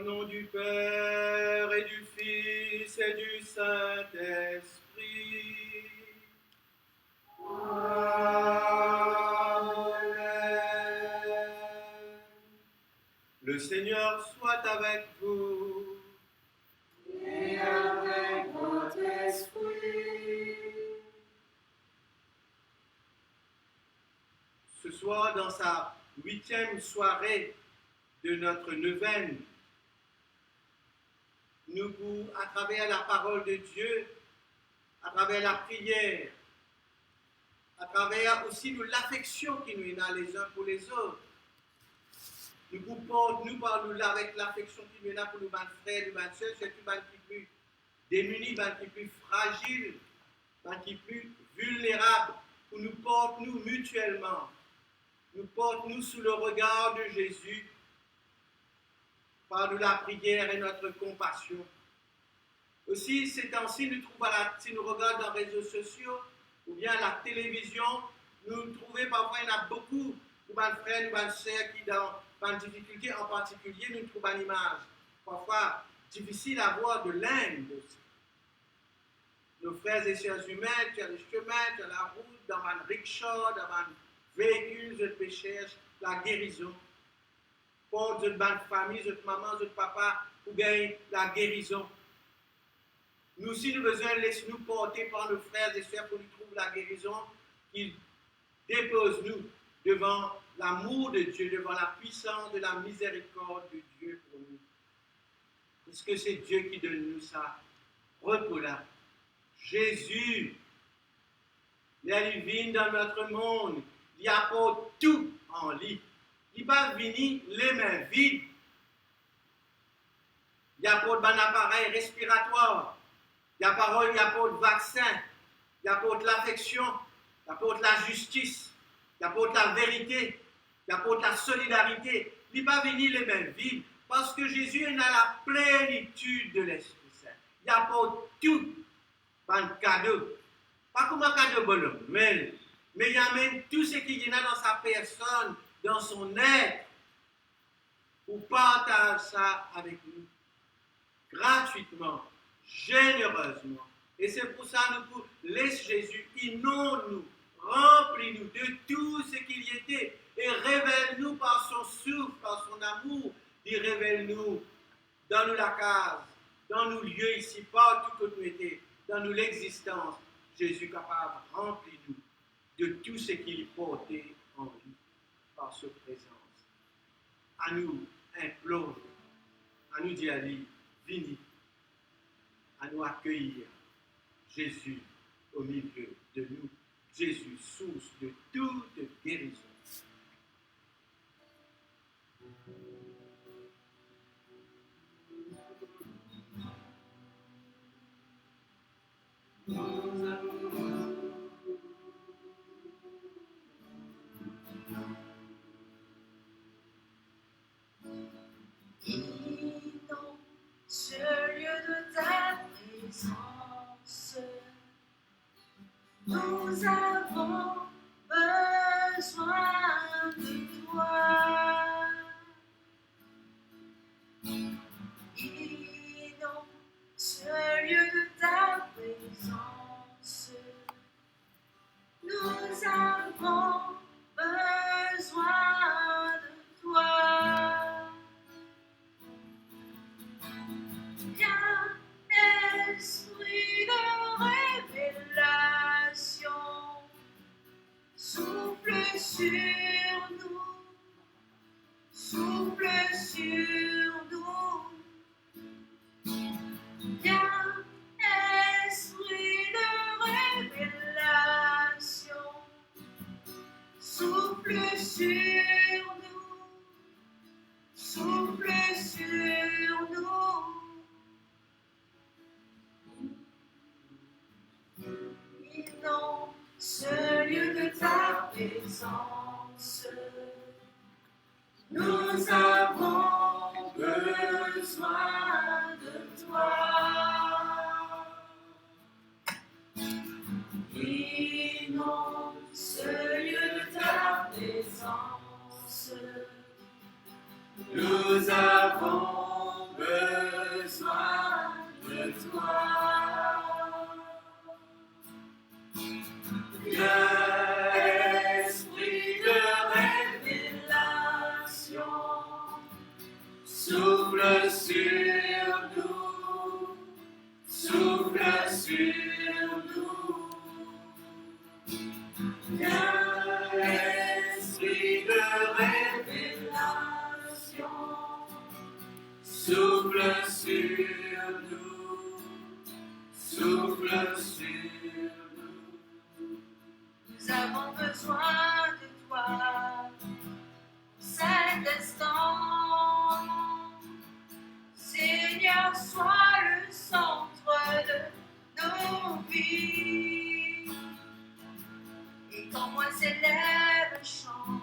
nom du Père et du Fils et du Saint-Esprit. Amen. Le Seigneur soit avec vous. Et avec votre esprit. Ce soir, dans sa 8e soirée de notre neuvaine, nous, à travers la parole de Dieu, à travers la prière, à travers aussi l'affection qui nous est là les uns pour les autres, nous parlons là avec l'affection qui nous est là pour nos frères, nos sœurs, surtout les qui plus démunis, les qui plus fragiles, les qui plus vulnérables, pour nous porter nous mutuellement, nous porte nous sous le regard de Jésus, par de la prière et notre compassion. Aussi, ces temps-ci, nous trouvons, si nous regardons dans les réseaux sociaux ou bien la télévision, nous trouvons parfois, il y en a beaucoup de frères, de sœurs qui, dans une difficulté en particulier, nous trouvons une image parfois difficile à voir de l'Inde aussi. Nos frères et sœurs humains, sur le chemin, sur la route, dans un rickshaw, dans un véhicule, je peux chercher la guérison. Pour une bonne famille, une maman, un papa, pour gagner la guérison. Nous aussi, nous avons besoin de laisser nous porter par nos frères et sœurs pour nous trouver la guérison, qu'ils déposent nous devant l'amour de Dieu, devant la puissance de la miséricorde de Dieu pour nous. Parce que c'est Dieu qui donne nous ça. Repos là. Jésus, il vient dans notre monde, il apporte tout en lui. Il va venir les mains vides. Il apporte un appareil respiratoire. Il apporte vaccin. Il apporte l'affection. Il apporte la justice. Il apporte la vérité. Il apporte la solidarité. Il va venir les mains vides parce que Jésus est dans la plénitude de l'Esprit Saint. Il apporte tout un cadeau. Pas comme un cadeau bonhomme, mais il amène tout ce qu'il y a dans sa personne, dans son être, pour partager ça avec nous, gratuitement, généreusement. Et c'est pour ça que nous laissons Jésus, inonde-nous, remplis-nous de tout ce qu'il y était, et révèle-nous par son souffle, par son amour, il révèle-nous, donne-nous la case, dans nos lieux ici, partout où nous étions, dans nous l'existence, Jésus capable, remplis-nous de tout ce qu'il portait en lui. Par sa présence, à nous implorer, à nous dire, venez, à nous accueillir Jésus au milieu de nous, Jésus, source de toute guérison. Sur le lieu de ta présence, nous avons besoin de toi. Inonde ce lieu de ta présence, nous avons besoin de toi. Viens, esprit de révélation, souffle sur nous, souffle sur nous. Viens, esprit de révélation, souffle sur nous, souffle sur nous. Inonde ce lieu de ta présence, nous avons besoin de toi. Inonde ce lieu de ta présence, nous avons révélation. Souffle sur nous, souffle sur nous. Nous avons besoin de toi pour cet instant. Seigneur, sois le centre de nos vies. Et quand moi s'élève un chant,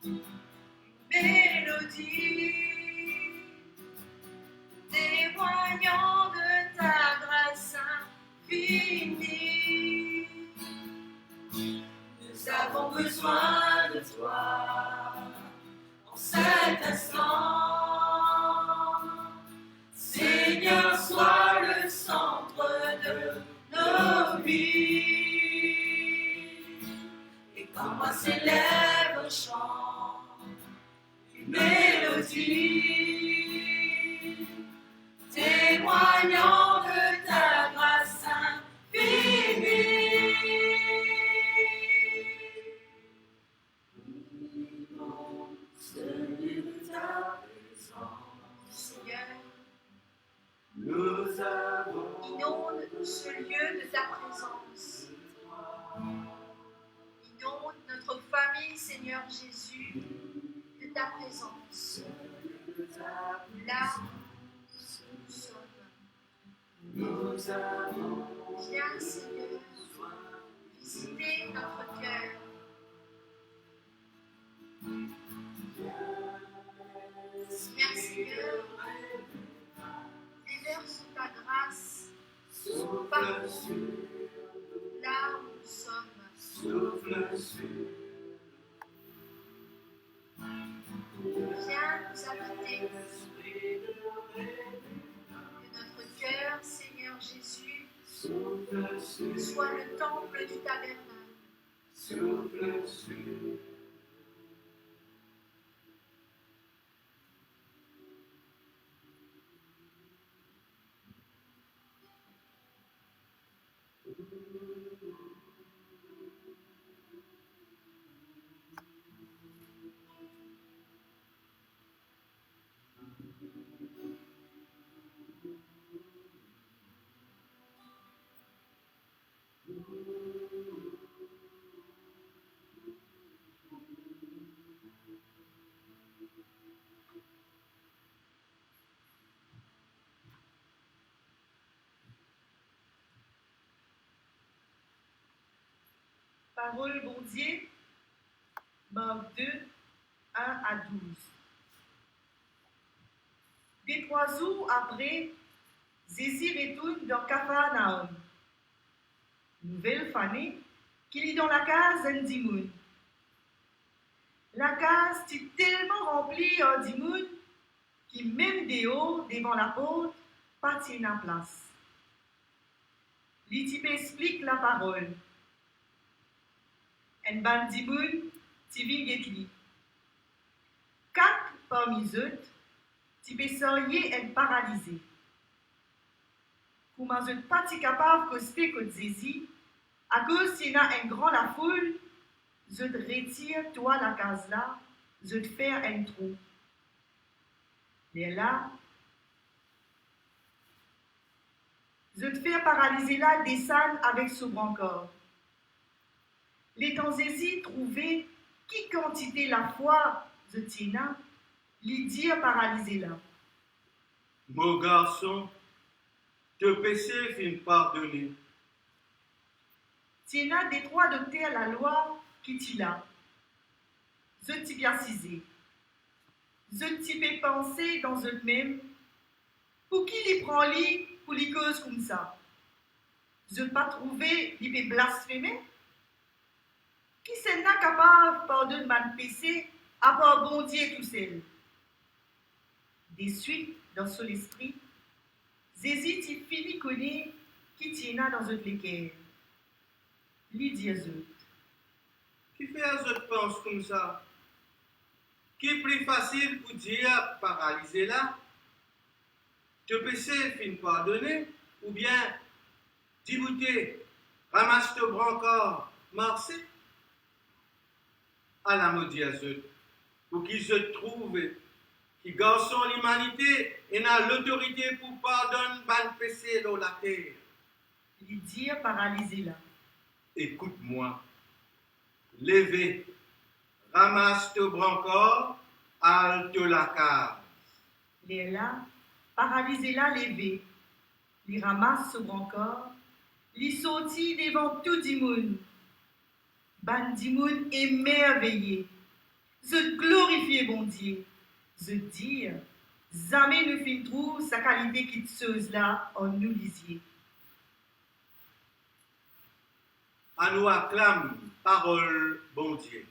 une mélodie, témoignant de ta grâce infinie. Nous avons besoin de toi en cet instant. Seigneur, sois le centre de nos vies. Et quand moi s'élève un chant, une mélodie, témoignant de ta grâce infinie. Vivons celui de ta présence, Seigneur. Nous avons inonde ce lieu de ta présence. Inonde notre famille, Seigneur Jésus, de ta présence. Là où nous sommes. Viens, Seigneur, visiter notre cœur. Viens, Seigneur, déverse ta grâce partout, là où nous sommes. Viens nous habiter. Que notre cœur, Seigneur Jésus, soit le temple du tabernacle. Parole bon Dieu, Marc 2, 1 à 12. Des 3 jours après, Jésus retourne dans Capharnaüm. Nouvelle fanée qu'il est dans la case d'un dimoun. La case est tellement remplie en dimoun qu'il même des hauts devant la porte pas tient en place. L'Itip explique la parole. Un ban dimoun ti vin getli. 4 parmi eux, ti besorier un paralysé. Comment vous n'êtes pas capable de coster contre Jésus, à cause qu'il y a un grand la foule, je te retire toi la case là, je te fais un trou. Et là, je te fais paralyser là descendre avec ce grand corps. Les temps Jésus trouvaient qui quantité la foi de Tina, lui dire paralysé là. Mon garçon, te péché fin pardonner. Tina des 3 docteurs la loi qui t'y là. Je t'y bien cisé. Je t'y peux penser dans eux-mêmes. Pour qui les prend lit pour les causes comme ça? Je ne pas trouver les peut blasphémer? Qui s'en n'a capable pardonner man péché à part bon Dieu tout seul? Des suites dans son esprit, Jésus t'y fini connaît qui tient dans eux lesquels. Lui dit aux autres. Qui fait à autres pense comme ça? Qui est plus facile pour dire paralysé là? Te péché fin pardonner? Ou bien dibouter, ramasse ton brancard, marcher? À la maudit à eux. pour qu'il se trouve, qui garçon l'humanité et n'a l'autorité pour pardonner ban péché dans la terre. Il dit paralysé là. Écoute-moi, levez, ramasse ton brancard, halte la case. Il est là, paralysé là, levé. Il ramasse ce brancard, il sortit devant tout le monde. Ban du monde émerveillé. Je glorifie bon Dieu. Je dis, jamais ne fin trouve sa qualité quitteuse là en nous lisier. À nous acclame parole bon Dieu.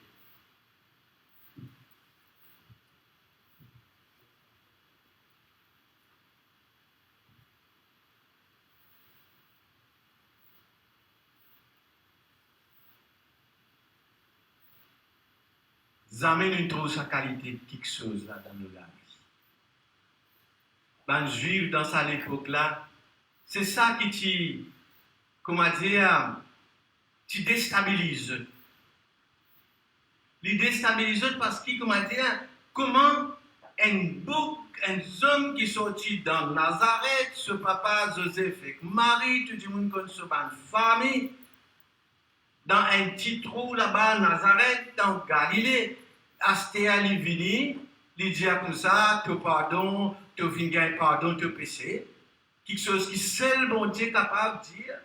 Jamais ne trouve sa qualité quelque chose là dans nos lives. Ben, juif dans cette époque-là, c'est ça qui t'y, comment dire, tu déstabilise. Il déstabilise parce qu'il, comment dire, comment un homme qui sortit dans Nazareth, ce papa Joseph et Marie, tout le monde connaît une famille, dans un petit trou là-bas, Nazareth, dans Galilée, Astéa li vini, li dit comme ça, te pardon, te vingay pardon, te péché. Quelque chose qui seul bon Dieu capable de dire.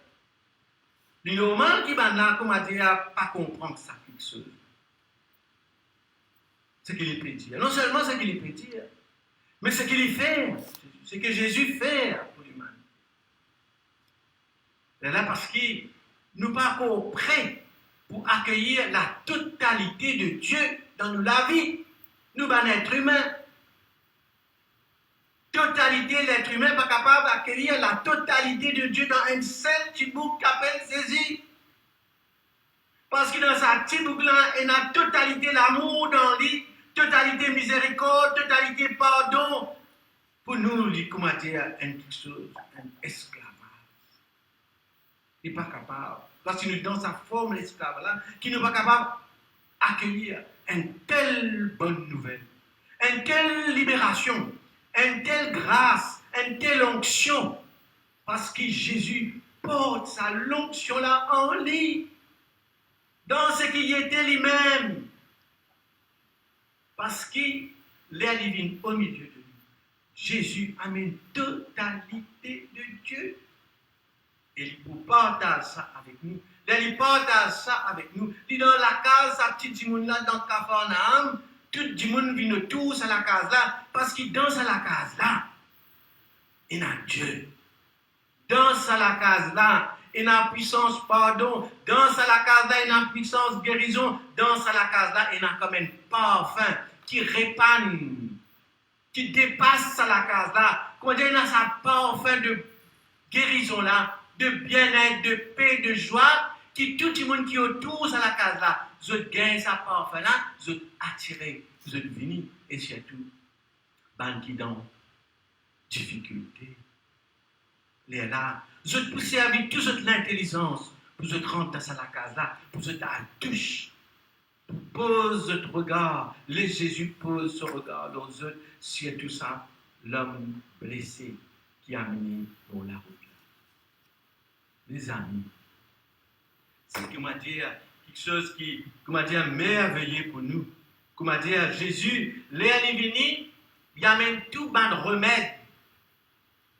Le normal qui va là, comment dire, pas comprendre ça, quelque chose. Ce qu'il peut dire. Non seulement ce qu'il peut dire, mais ce qu'il fait, ce que Jésus fait pour l'humanité. Et là, parce que nous pas encore prêts pour accueillir la totalité de Dieu dans la vie. Nous sommes être humains. Totalité, l'être humain n'est pas capable d'accueillir la totalité de Dieu dans un seul petit bouc qu'appelle Jésus. Parce que dans sa petit bouc-là, il y a la totalité l'amour dans lui, totalité miséricorde, totalité pardon. Pour nous, il comment dire, quelque chose, un esclavage. Il n'est pas capable. Parce que nous, dans sa forme l'esclavage-là, qui n'est pas capable d'accueillir une telle bonne nouvelle, une telle libération, une telle grâce, une telle onction, parce que Jésus porte sa l'onction là en lui, dans ce qui était lui-même, parce qu'il est divine au milieu de nous. Jésus amène totalité de Dieu. Et il vous partage ça avec nous. Il partage ça avec nous. Il dans la case, sa petite monde là, dans Capharnaüm, tout le monde vient tous à la case là, parce qu'il danse à la case là, il y a Dieu. Danse à la case là, il y a puissance pardon. Danse à la case là, il y a puissance guérison. Danse à la case là, il y a comme un parfum qui répand, qui dépasse à la case là. Comment dire, il y a sa parfum de guérison là, de bien-être, de paix, de joie, qui tout le monde qui est autour de la case là, je gagne sa parfum là, je attiré, je venu, et surtout, ban qui dans difficulté. Les là, je pousse avec toute l'intelligence, pour je rentrer dans la case là, pour je la touche, pose votre regard, les Jésus pose son regard aux autres, sur tout ça, l'homme blessé qui a mené dans la route. Les amis, c'est comment dire, quelque chose qui, comment dire, merveilleux pour nous. Comment dire, Jésus, l'air est venu, il amène tout ban remède,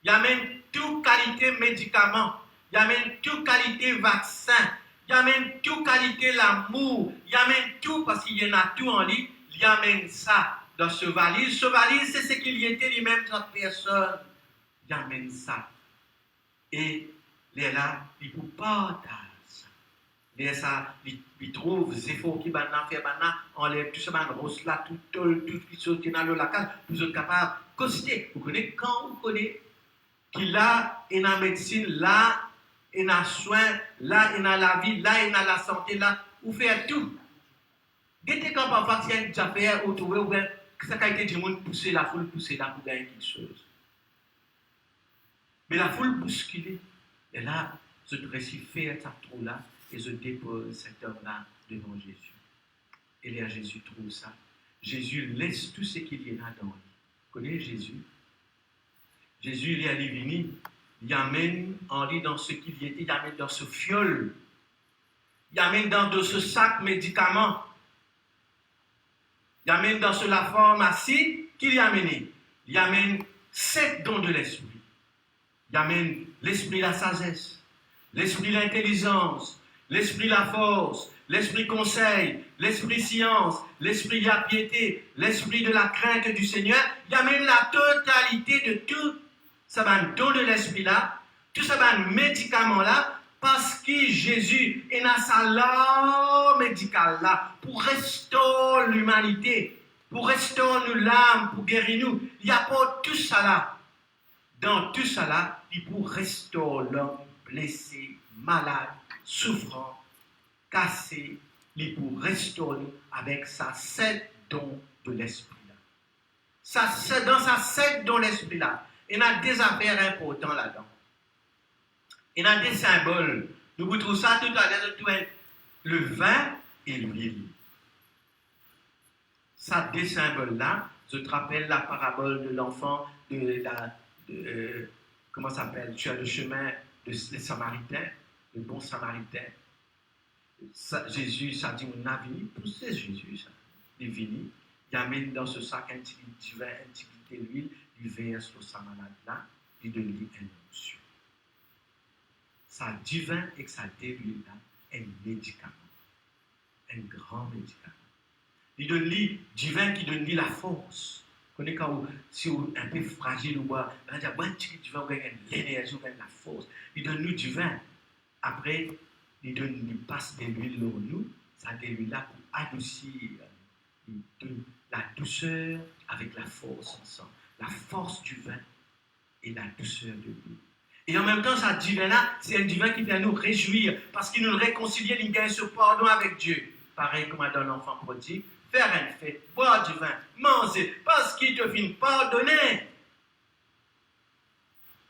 il amène toute qualité médicament, il amène toute qualité vaccin, il amène toute qualité l'amour, il amène tout parce qu'il y en a tout en lui, il amène ça dans ce valise. Ce valise, c'est ce qu'il y était lui-même, cette personne, il amène ça. Et les là, il vous partage ça. Les ça, il trouve des efforts qui va faire, enlève tout ça, rose là, tout qui sont dans la case, vous êtes capable de constater. Vous connaissez quand vous connaissez qu'il a une médecine, là, il a soin, là, il a la vie, là, il a la santé, là, vous faites tout. Dès quand parfois il y a une affaire autour, ou bien que ça a été du monde pousser la foule, pousser là pour gagner quelque chose. Mais la foule bousculée. Et là, je réussis faire ça trou là et je dépose cet homme-là devant Jésus. Et là, Jésus trouve ça. Jésus laisse tout ce qu'il y a dans lui. Vous connaissez Jésus? Jésus, il est à Livini. Il amène Henri dans ce qu'il y était, il amène dans ce fiole. Il amène dans ce sac médicaments. Il amène dans ce la pharmacie qu'il y a amené. Il amène 7 dons de l'esprit. Il amène l'esprit la sagesse, l'esprit l'intelligence, l'esprit la force, l'esprit conseil, l'esprit science, l'esprit de la piété, l'esprit de la crainte du Seigneur. Il amène la totalité de tout ça va don de l'esprit là, tout ça va médicament là, parce que Jésus est dans sa loi médicale là, pour restaurer l'humanité, pour restaurer nous l'âme, pour guérir nous. Il y a pas tout ça là. Dans tout ça là, il pour restaurer l'homme blessé, malade, souffrant, cassé, il pour restaurer nous avec sa 7 dons de l'esprit là. Dans sa 7 dons de l'esprit là, il y a des affaires importantes là-dedans. Il y a des symboles. Nous vous trouvons ça tout à l'heure, le vin et l'huile. Ça, des symboles-là, je te rappelle la parabole de l'enfant, comment ça s'appelle? Tu as le chemin des Samaritains, le bon Samaritain. Ça, Jésus, ça dit, on a venu, c'est Jésus, ça. Il est venu, il amène dans ce sac un petit vin, un petit peu d'huile, il verse sur sa malade-là, il donne lui une onction. Ça divin et ça d'huile-là, un médicament, un grand médicament. Il donne lui divin qui donne lui la force. Vous connaissez quand si vous êtes un peu fragile ou quoi, on dit, bon, tu vas gagner l'énergie, vous gagnez la force. Il donne nous du vin. Après, il passe de l'huile sur nous, ça de l'huile-là pour adoucir. Il donne la douceur avec la force ensemble. La force du vin et la douceur de l'huile. Et en même temps, ce divin-là, c'est un divin qui vient nous réjouir parce qu'il nous réconcilie, il gagne ce pardon avec Dieu. Pareil comme dans l'enfant prodigue, faire une fête, boire du vin, manger, parce qu'il te vient pardonner.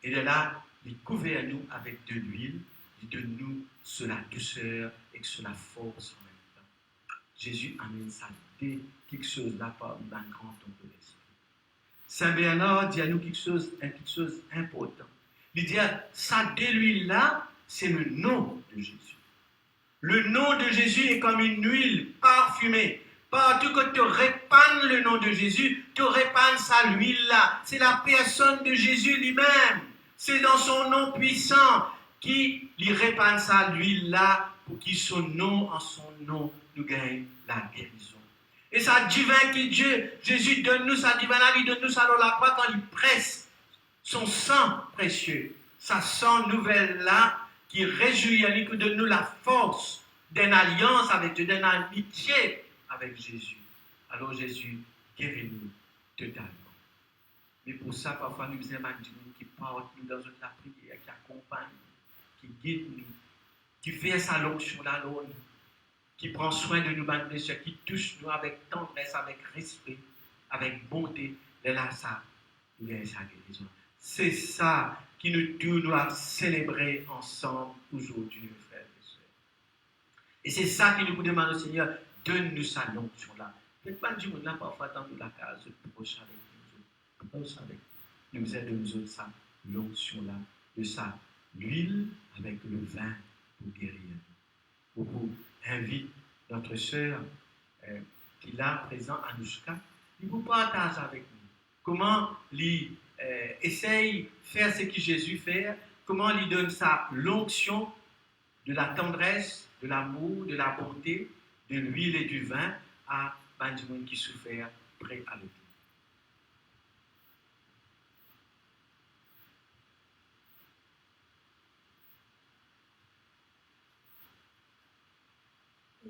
Et de là, il couvre nous avec de l'huile, il donne nous sur la douceur et sur la force en même temps. Jésus amène ça dès quelque chose là par un grand don de l'esprit. Saint Bernard dit à nous quelque chose d'important. Il dit, ça de l'huile-là, c'est le nom de Jésus. Le nom de Jésus est comme une huile parfumée. Partout que tu répandes le nom de Jésus, tu répands ça l'huile-là. C'est la personne de Jésus lui-même. C'est dans son nom puissant qui lui répand ça l'huile-là pour qu'il son nom, en son nom, nous gagne la guérison. Et ça divin qui Dieu, Jésus donne nous sa divin, il donne nous ça dans la croix quand il presse son sang précieux, sa sang nouvelle là, qui réjouit, qui donne nous la force d'une alliance avec Dieu, d'une amitié avec Jésus. Alors Jésus guérit-nous totalement. Mais pour ça, parfois, nous aimons Dieu qui porte nous dans la prière, qui accompagne, qui guide nous, qui fait sa l'onction là, qui prend soin de nous, qui touche nous avec tendresse, avec respect, avec bonté. Et là, ça, nous gagnons sa guérison. C'est ça qui nous doit célébrer ensemble aujourd'hui, mes frères et sœurs. Et c'est ça qui nous demande au Seigneur, donne-nous sa l'onction là. Peut-être pas du monde là, parfois dans la case, proche avec nous, proche avec nous. Nous aide de nous autres ça, l'onction là, de ça, l'huile avec le vin pour guérir. Beaucoup invite notre sœur qui est là présent à Nouchka, il vous partage avec nous comment il essaye de faire ce que Jésus fait, comment il donne sa l'onction de la tendresse, de l'amour, de la bonté, de l'huile et du vin à Benjamin qui souffert près avec nous.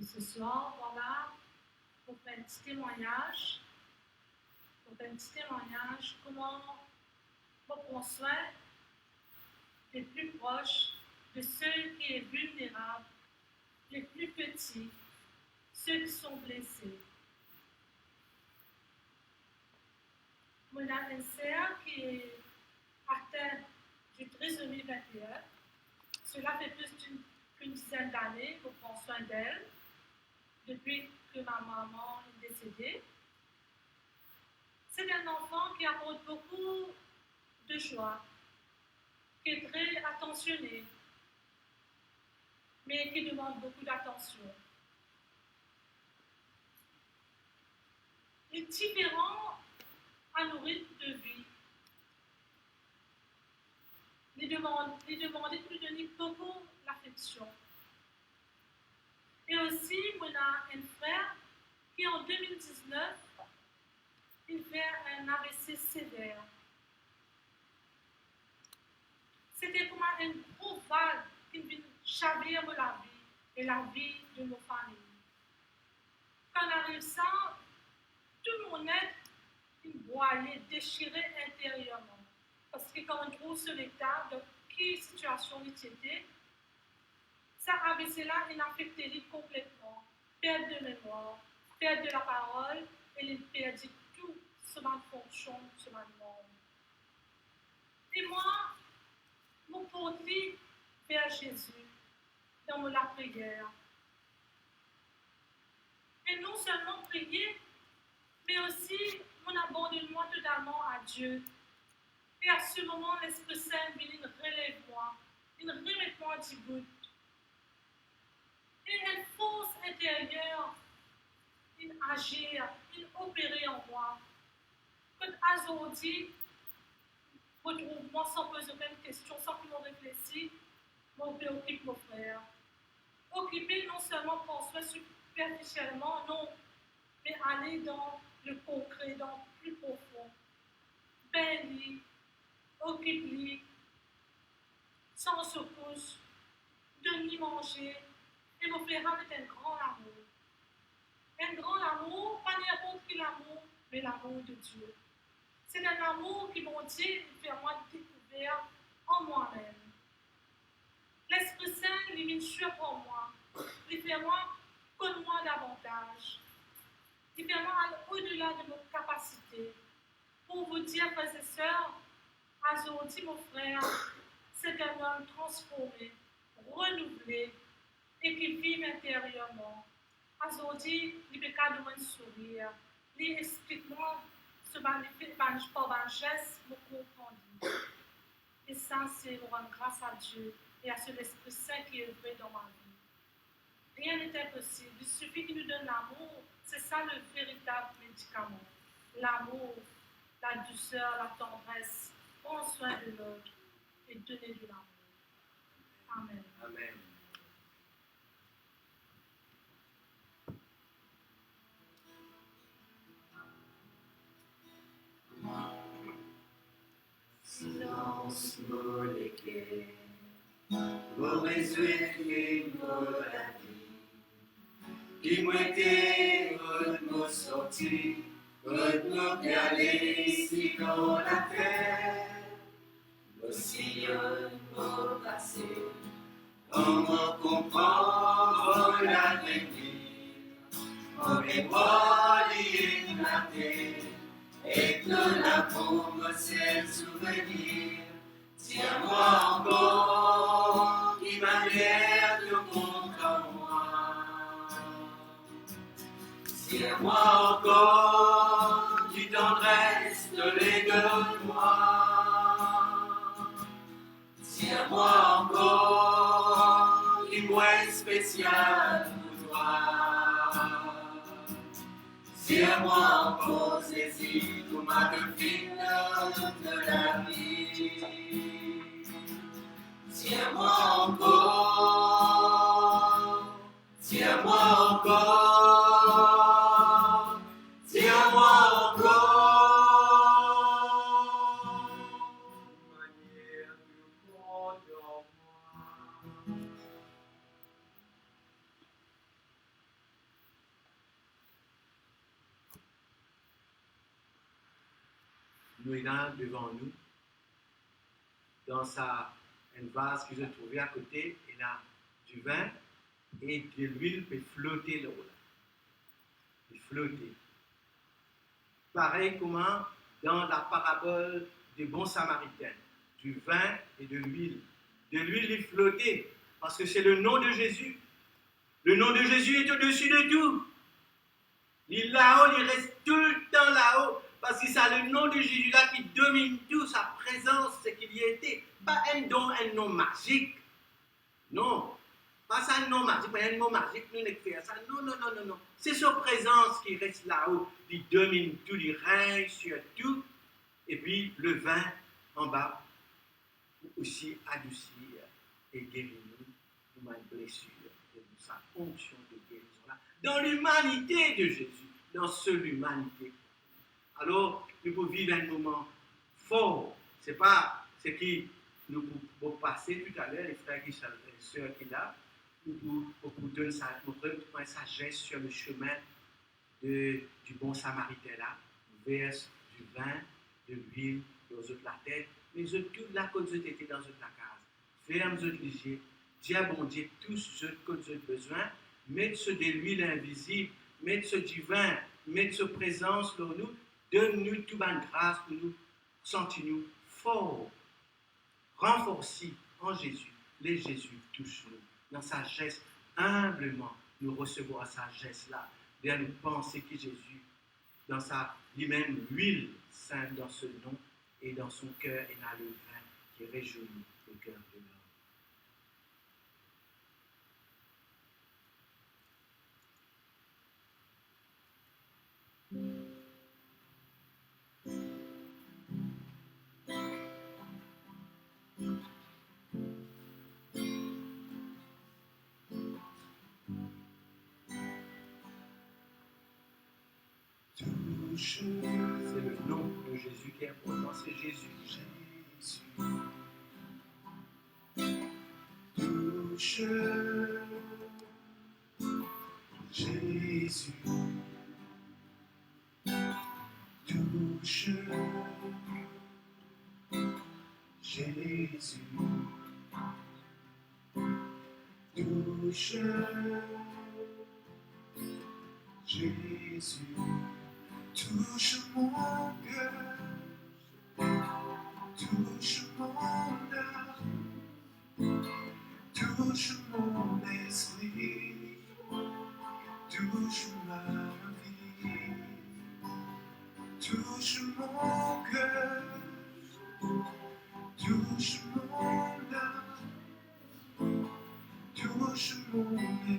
Et ce soir, voilà, pour faire un petit témoignage, comment on prend soin des plus proches, de ceux qui sont vulnérables, les plus petits, ceux qui sont blessés. Mon adversaire qui est atteint du trisomie 21, cela fait plus qu'une dizaine d'années qu'on prend soin d'elle, depuis que ma maman est décédée. qui apporte beaucoup de joie, qui est très attentionné, mais qui demande beaucoup d'attention. Il est différent à nos rythmes de vie. Il demande de lui donner beaucoup d'affection. Et aussi, on a un frère qui en 2019, il fait un AVC sévère. C'était comme un gros vague qui vient chavir la vie et la vie de nos familles. Quand on arrive ça, tout mon être, il broyait, déchiré intérieurement. Parce que quand on trouve sur l'état de quelle situation il était, ça AVC-là, il affectait complètement. Perte de mémoire, perte de la parole, et il perdit tout sur ma fonction, sur ma monde. Et moi, je me portais vers Jésus dans la prière. Et non seulement prier, mais aussi mon abandonnement totalement à Dieu. Et à ce moment, l'Esprit Saint vient, il relève-moi, il remet-moi du bout. Et une force intérieure, il agit, il opère en moi. Quand aujourd'hui, retrouve-moi sans poser aucune question, sans que je réfléchisse, je me préoccupe mon frère. Occupé non seulement pour soi superficiellement, non, mais aller dans le concret, dans le plus profond. Ben-lui, occupe-lui, sans secousse, donne-lui manger, et mon frère avec un grand amour. Un grand amour, pas n'importe quel amour, mais l'amour de Dieu. C'est un amour qui, mon Dieu, fait moi découvrir en moi-même. L'Esprit Saint, il vient sur pour moi. Il fait moi, connais-moi davantage. Il fait moi aller au-delà de nos capacités. Pour vous dire, frères et sœurs, aujourd'hui, mon frère, c'est un homme transformé, renouvelé et qui vit intérieurement. Aujourd'hui, il peut garder un sourire. Il explique-moi ce magnifique par un geste, me comprendre. Et ça, c'est rendre grâce à Dieu et à cet Esprit Saint qui est œuvré dans ma vie. Rien n'est impossible. Il suffit qu'il nous donne l'amour. C'est ça le véritable médicament. L'amour, la douceur, la tendresse. Prendre soin de l'autre et donner de l'amour. Amen. Amen. Silence molécule, vous résoudrez la vie. Qui m'était votre sortie, votre aller ici dans la terre. Aussi mon passé, comment comprendre l'avenir. Mon mémoire est éclatée. Et que l'amour me sert souvenir, tiens-moi encore, qui m'alerte contre moi. Tiens-moi encore, qui tendresse de moi. Tiens-moi encore, qui moi spécial pour toi. Tiens-moi encore, saisis tout ma devine de la vie. Tiens-moi encore, tiens-moi encore, tiens-moi encore. Manière du monde en moi. Nous avons devant nous, dans une vase qui se trouvait à côté, il y a du vin et de l'huile peut flotter là. Il flotter. Pareil comment dans la parabole des bons samaritains, du vin et de l'huile. De l'huile, il flottait parce que c'est le nom de Jésus. Le nom de Jésus est au-dessus de tout. Il est là-haut, il reste tout le temps là-haut. Parce Parce que c'est le nom de Jésus-là qui domine tout, sa présence, ce qu'il y a été. Pas un don, un nom magique. Non. Pas ça un nom magique, pas un nom magique, nous ne faisons ça. Non, non, non, non, non. C'est sa présence qui reste là-haut. Il domine tout, il règne sur tout. Et puis le vin en bas, aussi adoucir et guérir nous, de nos blessures, de sa onction de guérison-là. Dans l'humanité de Jésus, dans seule humanité. Alors, nous pouvons vivre un moment fort. Ce n'est pas ce qui nous pouvons passer tout à l'heure, les frères et sœurs qui là, nous pouvons donner sa sagesse sur le chemin du bon samaritain là, verse du vin, de l'huile, dans la tête, mais toute la côte était dans la case. Ferme les yeux, dis à bon Dieu, tous ceux que vous avez besoin, mettez ce de l'huile invisible, mettez ce du vin, mettez ce présence dans nous, donne-nous toute bonne grâce pour nous sentir-nous forts, renforcés en Jésus. Les Jésus touche-nous. Dans sa geste, humblement, nous recevons la sagesse là, vers nous penser que Jésus, dans sa lui-même huile sainte dans ce nom et dans son cœur et dans le vin qui réjouit le cœur de l'homme. C'est le nom de Jésus qui est important, c'est Jésus. Touche Jésus. Touche Jésus. Touche Jésus. Touche mon cœur, touche mon âme, touche mon esprit, touche ma vie, touche mon cœur, touche mon âme, touche mon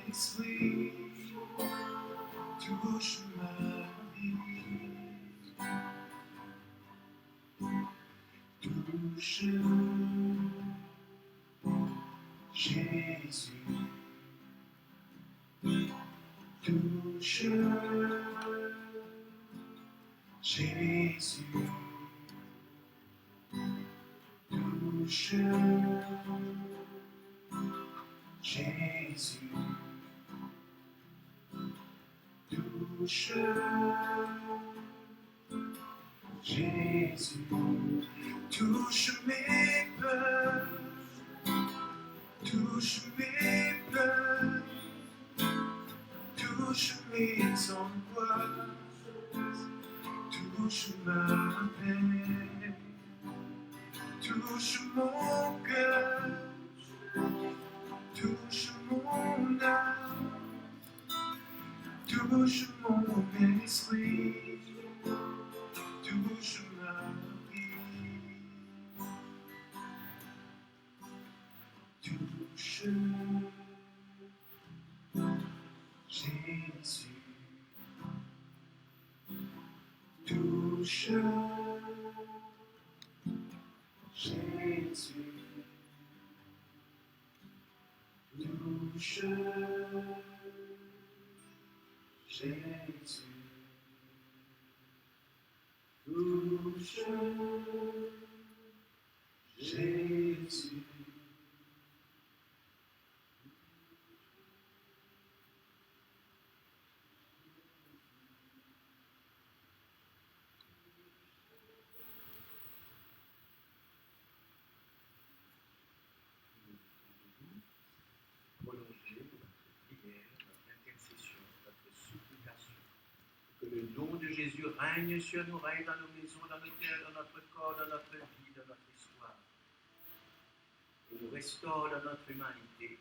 esprit, touche ma vie. Touche Jésus, touche Jésus, touche Jésus, touche Jésus, touche mes peurs, touche mes peurs, touche mes angoisses, touche ma paix, touche mon cœur, touche mon âme, touche mon esprit. Touche ma vie, touche Jésus, touche Jésus, touche Jésus. Touche Jésus. Prolonger notre prière, notre intercession, notre supplication. Que le nom de Jésus règne sur nous, règne dans nos maisons, dans nos terres, dans notre corps, dans notre vie, dans notre histoire. Et nous restaure dans notre humanité.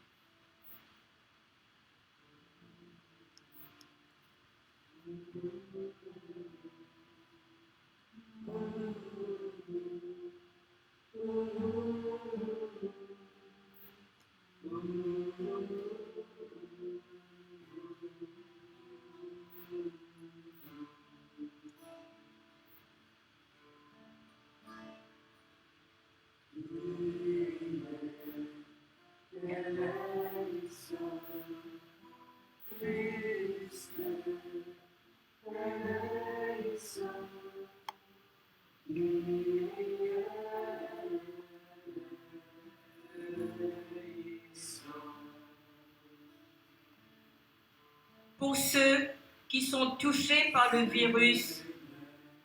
Pour ceux qui sont touchés par le virus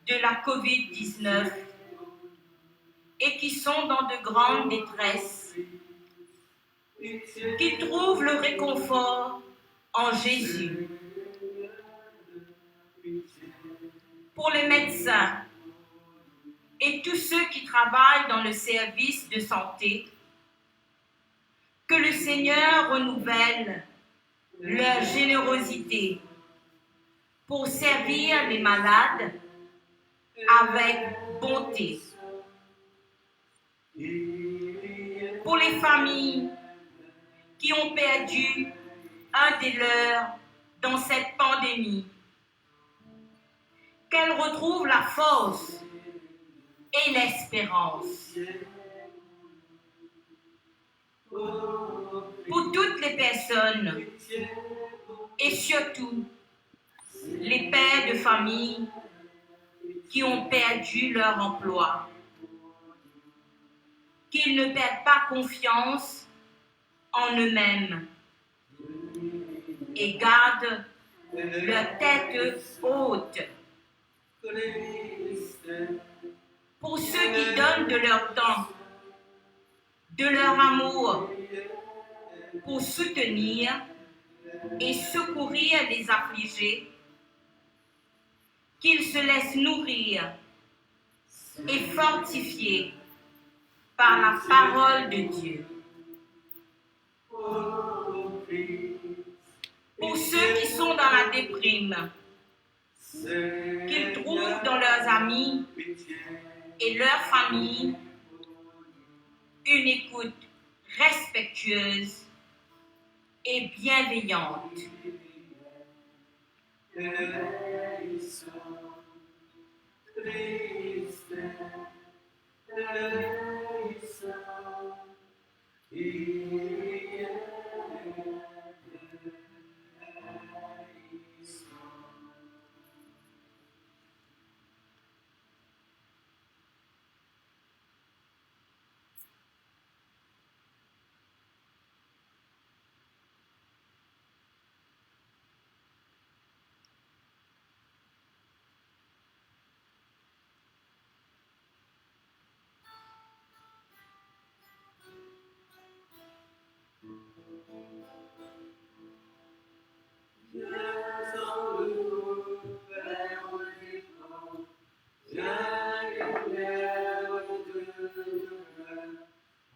de la COVID-19 et qui sont dans de grandes détresses, qui trouvent le réconfort en Jésus. Pour les médecins et tous ceux qui travaillent dans le service de santé, que le Seigneur renouvelle leur générosité pour servir les malades avec bonté. Pour les familles qui ont perdu un des leurs dans cette pandémie, qu'elles retrouvent la force et l'espérance. Pour toutes les personnes et surtout les pères de famille qui ont perdu leur emploi, qu'ils ne perdent pas confiance en eux-mêmes et gardent leur tête haute. Pour ceux qui donnent de leur temps, de leur amour, pour soutenir et secourir les affligés, qu'ils se laissent nourrir et fortifier par la parole de Dieu. Pour ceux qui sont dans la déprime, qu'ils trouvent dans leurs amis et leurs familles une écoute respectueuse et bienveillante.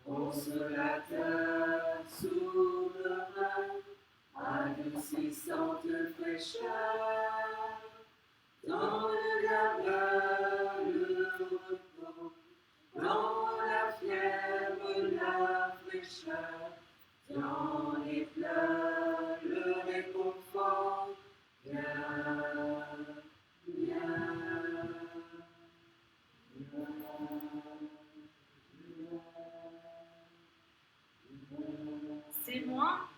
Consolateur souverain, adoucissante fraîcheur, dans le labeur, le repos, dans la fièvre, la fraîcheur, dans les pleurs, le réconfort, viens, viens. C'est moi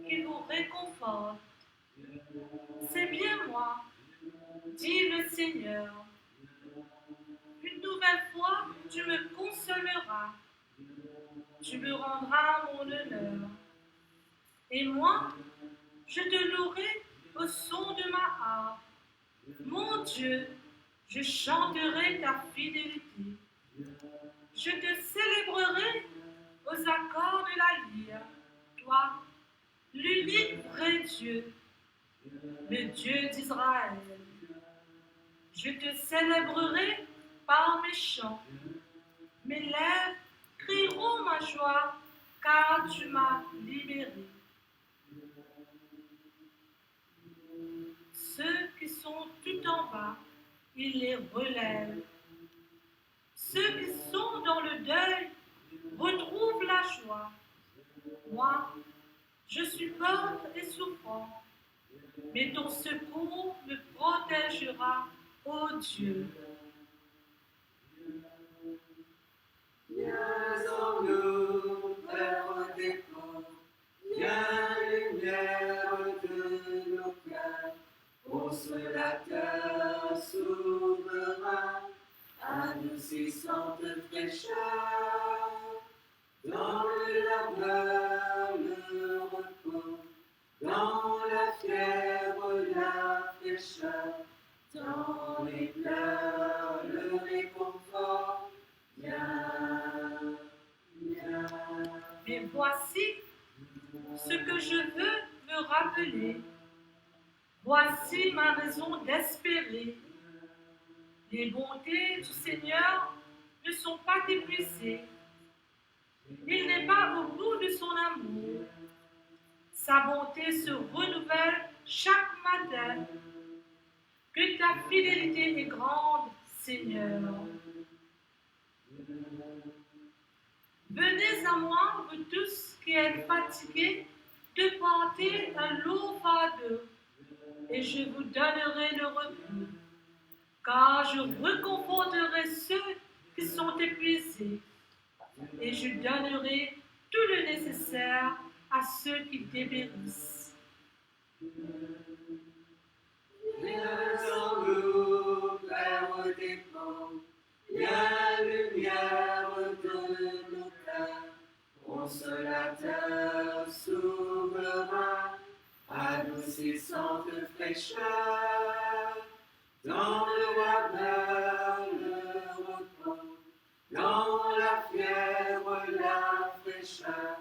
qui vous réconforte. C'est bien moi, dit le Seigneur. Une nouvelle fois, tu me consoleras. Tu me rendras mon honneur. Et moi, je te louerai au son de ma harpe. Mon Dieu, je chanterai ta fidélité. Je te célébrerai aux accords de la lyre. Toi, l'unique vrai Dieu, le Dieu d'Israël. Je te célébrerai par mes chants. Mes lèvres crieront ma joie, car tu m'as libéré. Ceux qui sont tout en bas, il les relève. Ceux qui sont dans le deuil retrouvent la joie. Moi, je suis pauvre et souffrant, mais ton secours me protégera, ô Dieu. Viens en nous, Père des corps, viens lumière de nos cœurs, consolateur souverain, adoucissante fraîcheur, dans le labeur, le repos, dans la fièvre, la fraîcheur, dans les pleurs, le réconfort, viens, viens. Mais voici ce que je veux me rappeler. Voici ma raison d'espérer. Les bontés du Seigneur ne sont pas épuisées. Il n'est pas au bout de son amour. Sa bonté se renouvelle chaque matin. Que ta fidélité est grande, Seigneur. Venez à moi, vous tous qui êtes fatigués, de porter un lourd fardeau, et je vous donnerai le repos, car je réconforterai ceux qui sont épuisés, et je donnerai tout le nécessaire à ceux qui dépérissent. Viens en nous, Père au dépôt, viens lumière de nos cœurs, consolateur souverain, adoucissante fraîcheur, dans le labeur, le repos, dans la fièvre, la fraîcheur,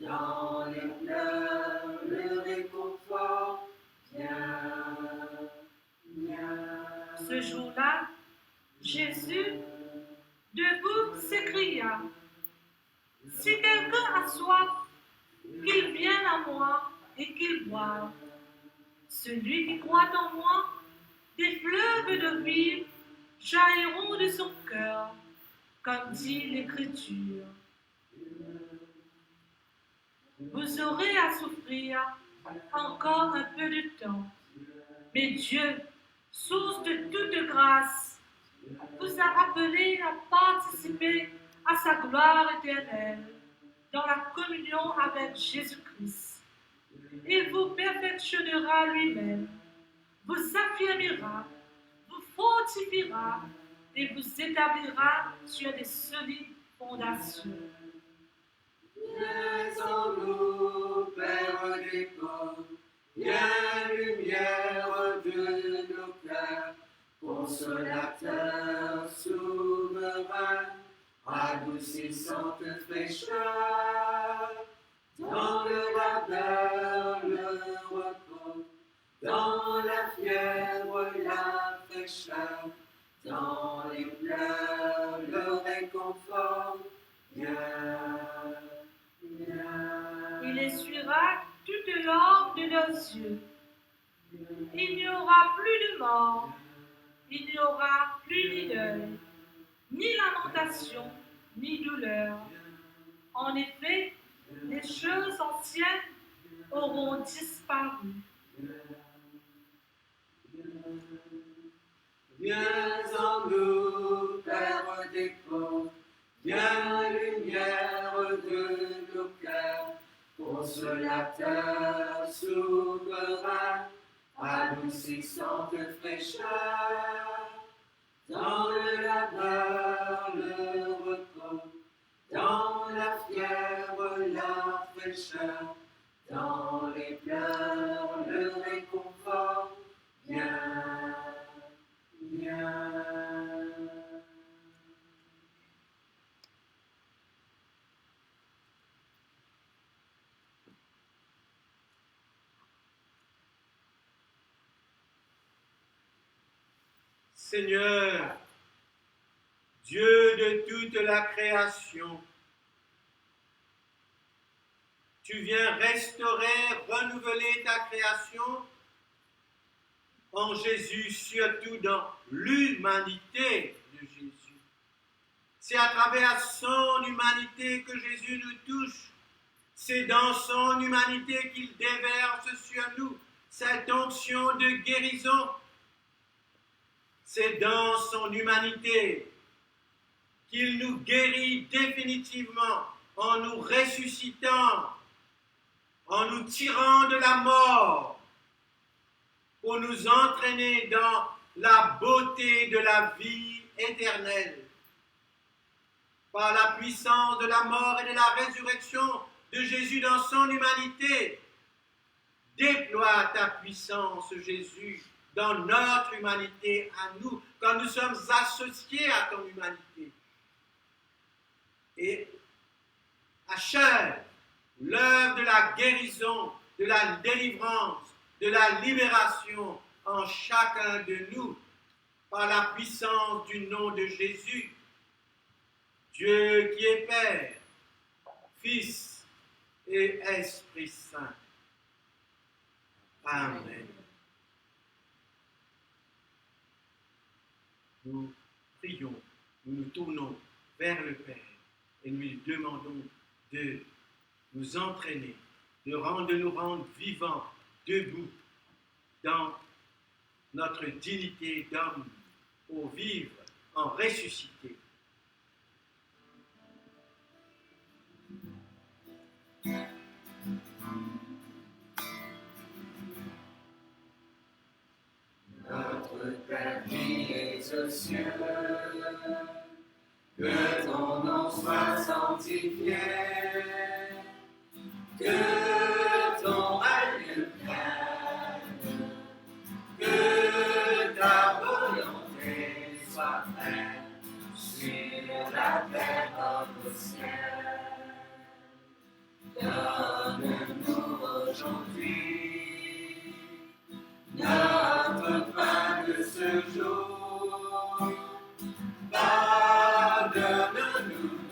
dans les pleurs, le réconfort, viens, viens. Ce jour-là, Jésus, debout, s'écria, « Si quelqu'un a soif, qu'il vienne à moi et qu'il boive. Celui qui croit en moi, des fleuves de vie jailliront de son cœur, comme dit l'Écriture. Vous aurez à souffrir encore un peu de temps, mais Dieu, source de toute grâce, vous a appelé à participer à sa gloire éternelle dans la communion avec Jésus-Christ. Il vous perfectionnera lui-même, vous affirmera, vous fortifiera et vous établira sur des solides fondations. Viens en nous, Père des corps, viens lumière de nos cœurs, consolateur souverain, adoucissante fraîcheur, dans le labeur, le repos, dans la fièvre, la fraîcheur, dans les pleurs, le réconfort, viens, viens. Il essuiera toute larme de leurs yeux. Il n'y aura plus de mort, il n'y aura plus ni deuil, ni lamentation, ni douleur. En effet, les choses anciennes auront disparu. Viens en nous, Père des corps, viens lumière de nos cœurs, consolateur souverain, adoucissante fraîcheur, dans le labeur, le repos, dans la fièvre, la fraîcheur, dans les pleurs, le réconfort, viens, viens. Seigneur, Dieu de toute la création, tu viens restaurer, renouveler ta création en Jésus, surtout dans l'humanité de Jésus. C'est à travers son humanité que Jésus nous touche. C'est dans son humanité qu'il déverse sur nous cette onction de guérison. C'est dans son humanité qu'il nous guérit définitivement en nous ressuscitant, en nous tirant de la mort, pour nous entraîner dans la beauté de la vie éternelle. Par la puissance de la mort et de la résurrection de Jésus dans son humanité, déploie ta puissance, Jésus, dans notre humanité à nous, quand nous sommes associés à ton humanité. Et achève l'œuvre de la guérison, de la délivrance, de la libération en chacun de nous, par la puissance du nom de Jésus, Dieu qui est Père, Fils et Esprit Saint. Amen. Nous prions, nous nous tournons vers le Père et nous lui demandons de nous entraîner, de nous rendre vivants, debout, dans notre dignité d'homme, pour vivre en ressuscité. Notre Père qui es aux cieux, que ton nom soit sanctifié, que ton règne vienne, que ta volonté soit faite sur la terre comme au ciel. Donne-nous aujourd'hui notre pain de ce jour. Pardonne-nous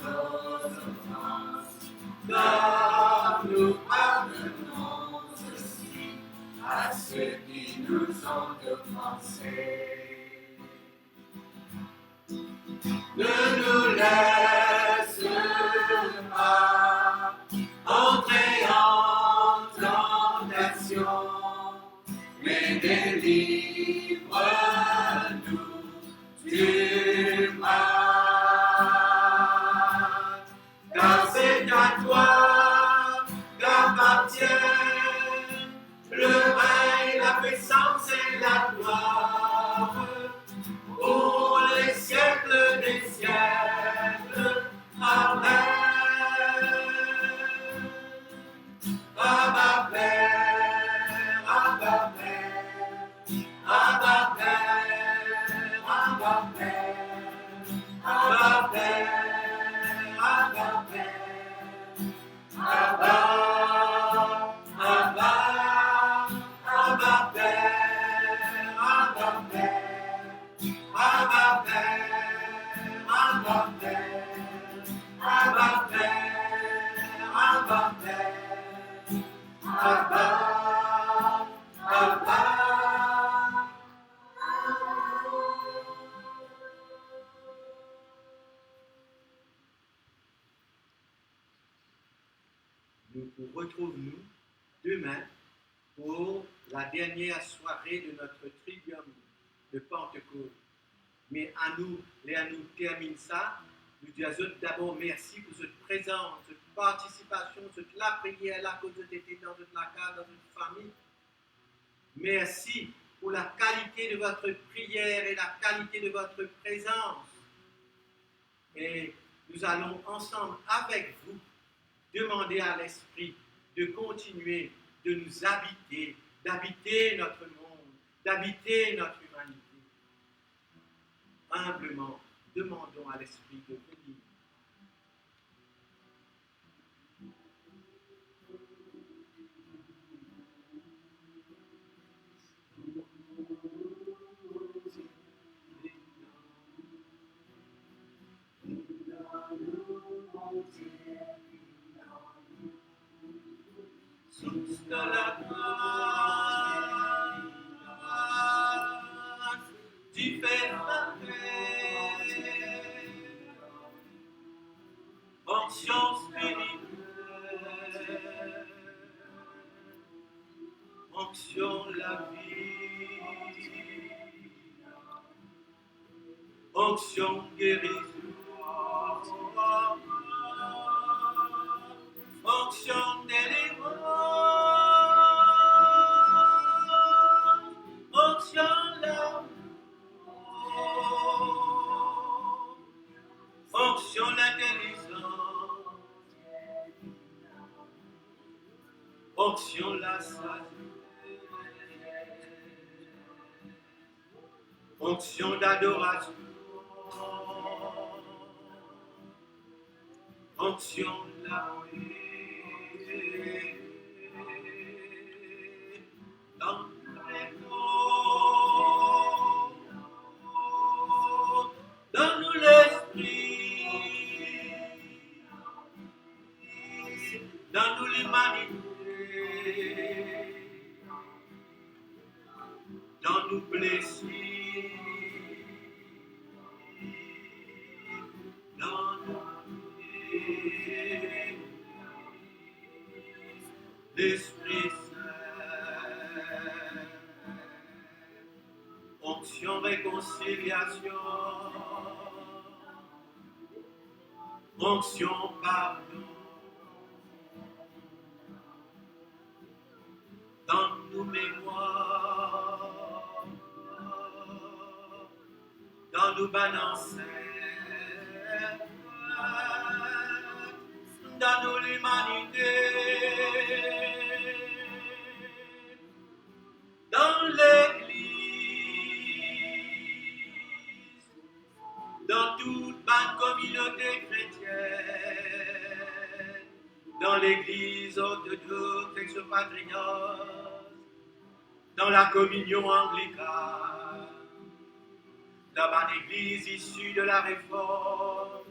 nos offenses, comme nous pardonnons aussi à ceux qui nous ont offensés. Ne nous laisse pas entrer en tentation, mais délivre-nous du mal. Car c'est à toi qu'appartiennent le règne, la puissance et la gloire, pour les siècles des siècles. Amen. Abba Père, Abba Père, Abba Père, Abba Père, Abba Père, Abba Père, Abba, Abba, Abba Père, Abba Père, Abba Père, Abba Père, Abba Père, Abba Père. Abba, Abba. Nous vous retrouvons demain pour la dernière soirée de notre trivium de Pentecôte. Mais à nous termine ça, nous disons d'abord merci pour cette présence, cette participation, toute la prière là que vous avez été dans toute la casa, dans toute famille. Merci pour la qualité de votre prière et la qualité de votre présence. Et nous allons ensemble avec vous demander à l'Esprit de continuer de nous habiter, d'habiter notre monde, d'habiter notre humanité. Humblement, demandons à l'Esprit de venir. Source de la grâce, du Père onction spirituelle, onction la vie, onction guérison, onction délivrance, onction l'amour, Onction la sagesse. Onction d'adoration. Onction la paix. Dans les corps, donne-nous l'esprit, donne-nous l'humanité, donne-nous blessés, donne-nous l'Esprit Saint. Onction réconciliation, onction pardon, donne-nous mémoire, donne-nous bon ancêtre, donne-nous l'humanité, dans l'Église, dans toute bonne communauté chrétienne, dans l'Église orthodoxe expatriate, dans la communion anglicane, dans l'Église issue de la Réforme,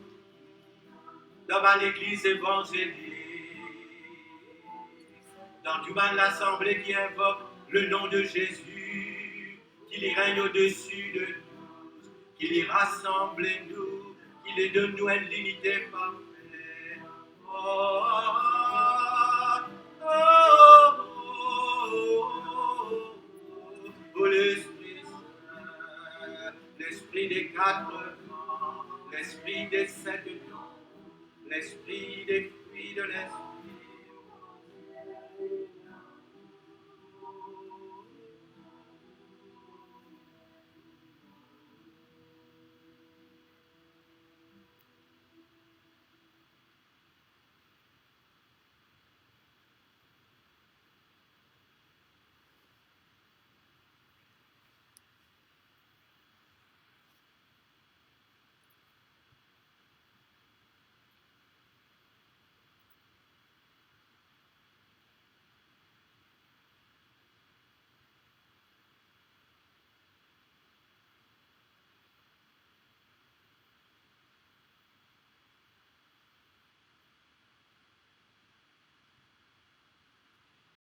dans l'Église évangélique, dans toute l'assemblée qui invoque le nom de Jésus, qu'il y règne au-dessus de nous, qu'il y rassemble nous, qu'il y donne nous une dignité parfaite. Oh, oh, oh, oh, l'Esprit Saint, l'Esprit des quatre vents, l'Esprit des sept dons, l'Esprit des fruits de l'Esprit.